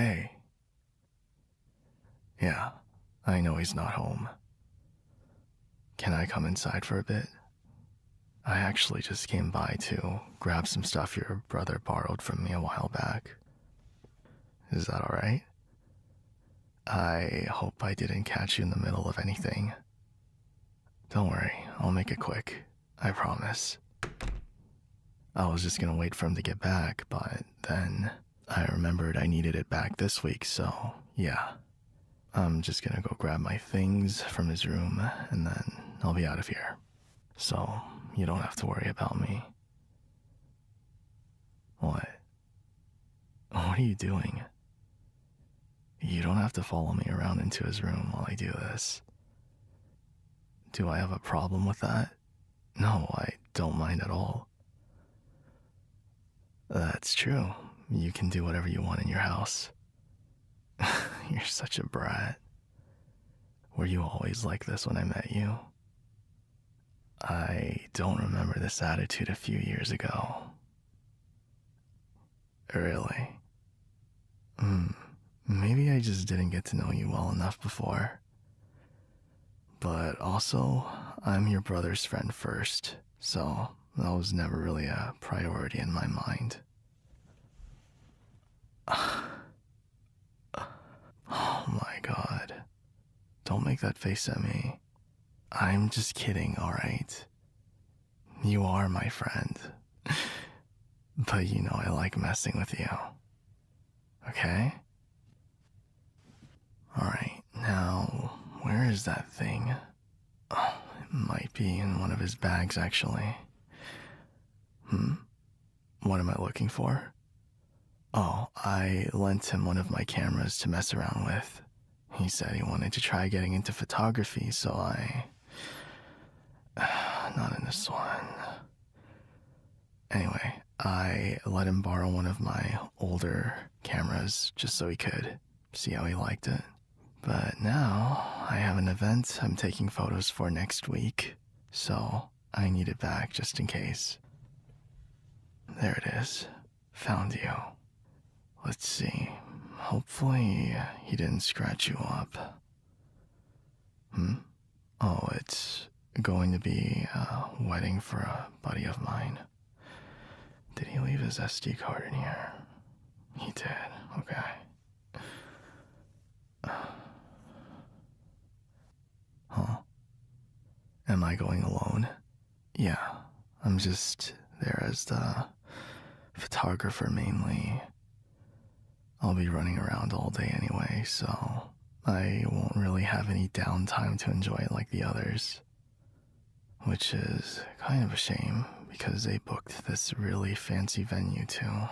Hey. Yeah, I know he's not home. Can I come inside for a bit? I actually just came by to grab some stuff your brother borrowed from me a while back. Is that alright? I hope I didn't catch you in the middle of anything. Don't worry, I'll make it quick. I promise. I was just gonna wait for him to get back, but then I remembered I needed it back this week, so yeah. I'm just gonna go grab my things from his room, and then I'll be out of here. So you don't have to worry about me. What? What are you doing? You don't have to follow me around into his room while I do this. Do I have a problem with that? No, I don't mind at all. That's true. You can do whatever you want in your house. You're such a brat. Were you always like this when I met you? I don't remember this attitude a few years ago. Really? Maybe I just didn't get to know you well enough before. But also, I'm your brother's friend first, so that was never really a priority in my mind. Oh my god. Don't make that face at me. I'm just kidding, alright? You are my friend. But you know I like messing with you. Okay? Alright, now, where is that thing? Oh, it might be in one of his bags, actually. What am I looking for? Oh, I lent him one of my cameras to mess around with. He said he wanted to try getting into photography, so not in this one. Anyway, I let him borrow one of my older cameras just so he could see how he liked it. But now I have an event I'm taking photos for next week, so I need it back just in case. There it is. Found you. Let's see. Hopefully he didn't scratch you up. Oh, it's going to be a wedding for a buddy of mine. Did he leave his SD card in here? He did. Okay. Huh? Am I going alone? Yeah, I'm just there as the photographer mainly. I'll be running around all day anyway, so I won't really have any downtime to enjoy it like the others. Which is kind of a shame, because they booked this really fancy venue too.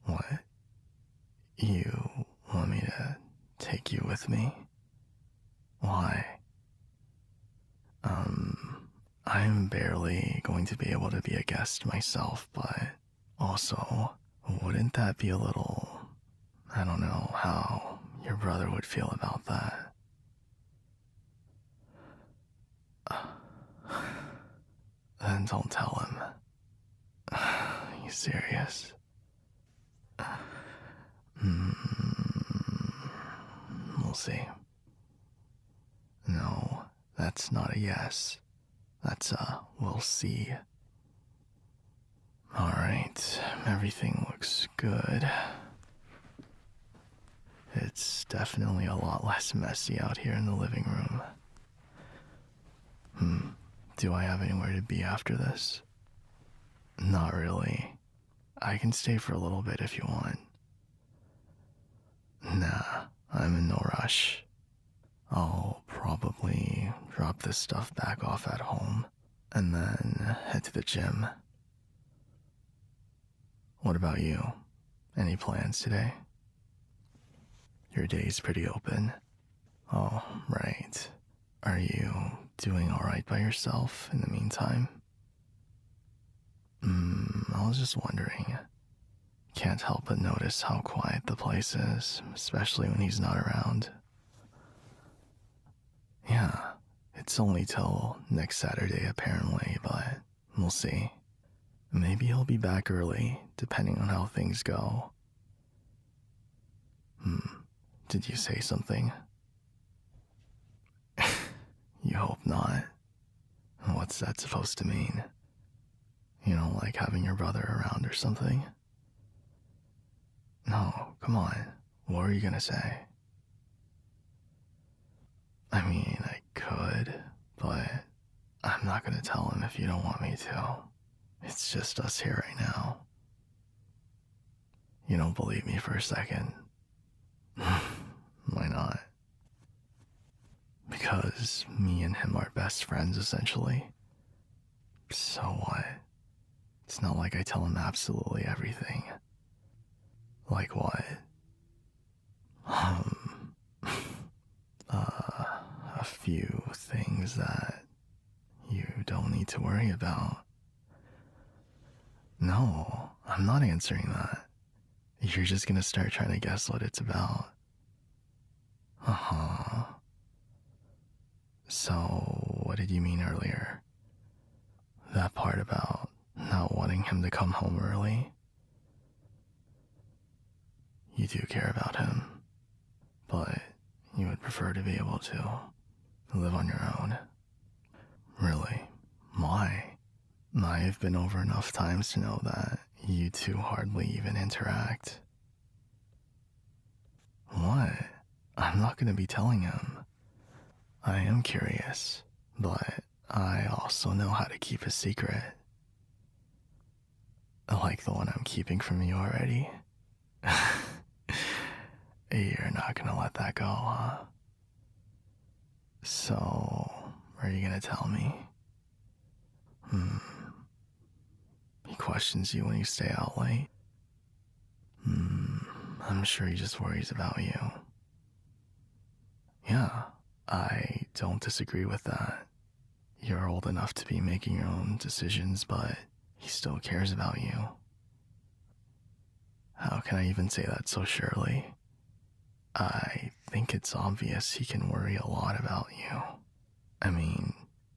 What? You want me to take you with me? Why? I'm barely going to be able to be a guest myself, but also, wouldn't that be a little... I don't know how your brother would feel about that. Then don't tell him. You serious? We'll see. No, that's not a yes. That's a we'll see. Alright, everything looks good. It's definitely a lot less messy out here in the living room. Do I have anywhere to be after this? Not really. I can stay for a little bit if you want. Nah, I'm in no rush. I'll probably drop this stuff back off at home and then head to the gym. What about you? Any plans today? Your day's pretty open. Oh, right. Are you doing alright by yourself in the meantime? I was just wondering. Can't help but notice how quiet the place is, especially when he's not around. Yeah, it's only till next Saturday apparently, but we'll see. Maybe he'll be back early, depending on how things go. Did you say something? You hope not. What's that supposed to mean? You don't like having your brother around or something? No, come on. What were you gonna say? I mean, I could, but I'm not gonna tell him if you don't want me to. It's just us here right now. You don't believe me for a second? Why not? Because me and him are best friends, essentially. So what? It's not like I tell him absolutely everything. Like what? Um, a few things that you don't need to worry about. No, I'm not answering that. You're just gonna start trying to guess what it's about. Uh-huh. So, what did you mean earlier? That part about not wanting him to come home early? You do care about him, but you would prefer to be able to live on your own. Really? Why? I've been over enough times to know that you two hardly even interact. What? I'm not gonna be telling him. I am curious, but I also know how to keep a secret. Like the one I'm keeping from you already. You're not gonna let that go, huh? So, are you gonna tell me? He questions you when you stay out late. I'm sure he just worries about you. Yeah, I don't disagree with that. You're old enough to be making your own decisions, but he still cares about you. How can I even say that so surely? I think it's obvious he can worry a lot about you. I mean,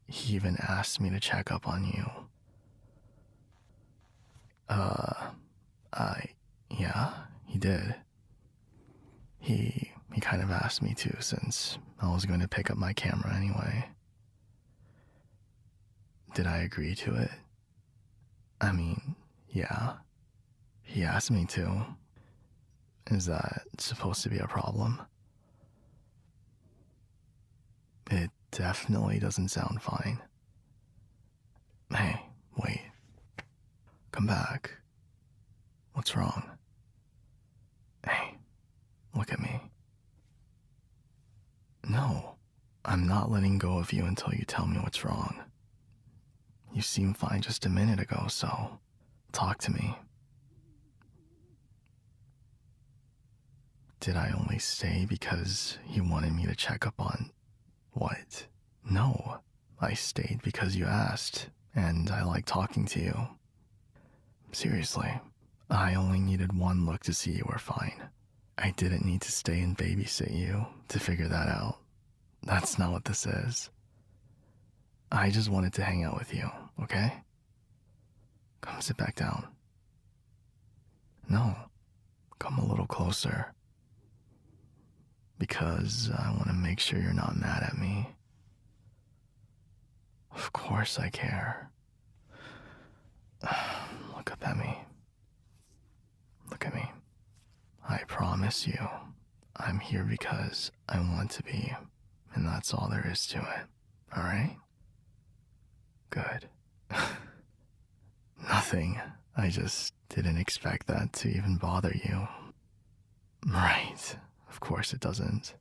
he even asked me to check up on you. Yeah, he did. He kind of asked me to since I was going to pick up my camera anyway. Did I agree to it? I mean, yeah. He asked me to. Is that supposed to be a problem? It definitely doesn't sound fine. Hey, wait. Come back. What's wrong? Hey, look at me. No, I'm not letting go of you until you tell me what's wrong. You seemed fine just a minute ago, so talk to me. Did I only stay because you wanted me to check up on... What? No, I stayed because you asked, and I like talking to you. Seriously, I only needed one look to see you were fine. I didn't need to stay and babysit you to figure that out. That's not what this is. I just wanted to hang out with you, okay? Come sit back down. No, come a little closer. Because I want to make sure you're not mad at me. Of course I care. Look up at me. Look at me. I promise you, I'm here because I want to be, and that's all there is to it, alright? Good. Nothing. I just didn't expect that to even bother you. Right. Of course it doesn't.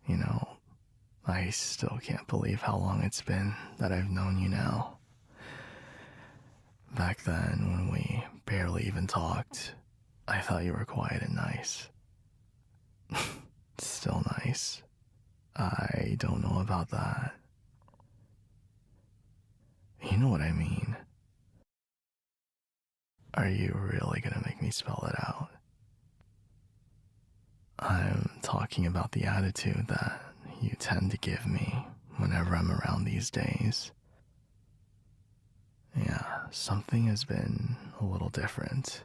You know, I still can't believe how long it's been that I've known you now. Back then, when we barely even talked, I thought you were quiet and nice. Still nice. I don't know about that. You know what I mean. Are you really gonna make me spell it out? I'm talking about the attitude that you tend to give me whenever I'm around these days. Yeah, something has been a little different.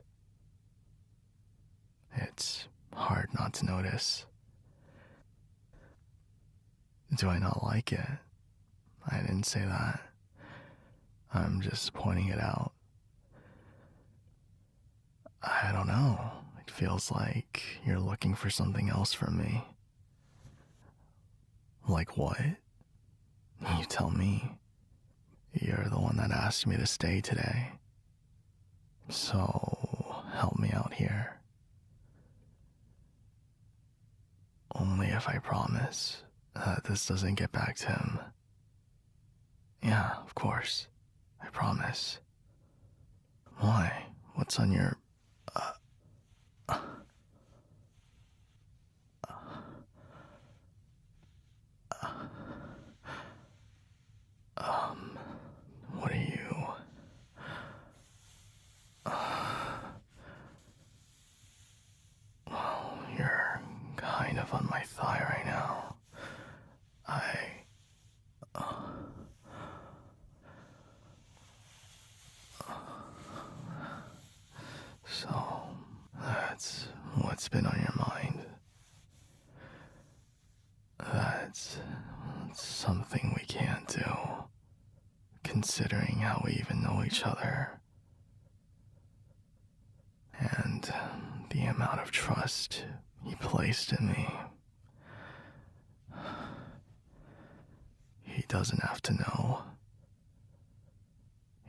It's hard not to notice. Do I not like it? I didn't say that. I'm just pointing it out. I don't know. It feels like you're looking for something else from me. Like what? You tell me. You're the one that asked me to stay today. So, help me out here. Only if I promise that this doesn't get back to him. Yeah, of course. I promise. Why? What's on your... what are you... Well, you're kind of on my thigh right now. So, that's what's been on your mind. That's something we can't do, considering how we even know each other. And the amount of trust he placed in me. He doesn't have to know.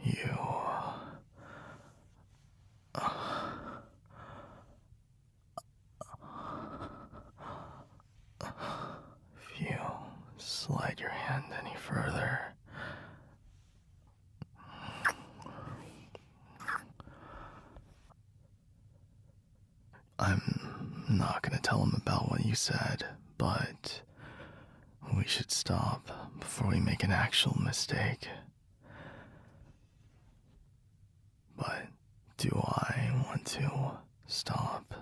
You... If you slide your hand any further... I'm not gonna tell him about what you said, but we should stop before we make an actual mistake. But do I want to stop?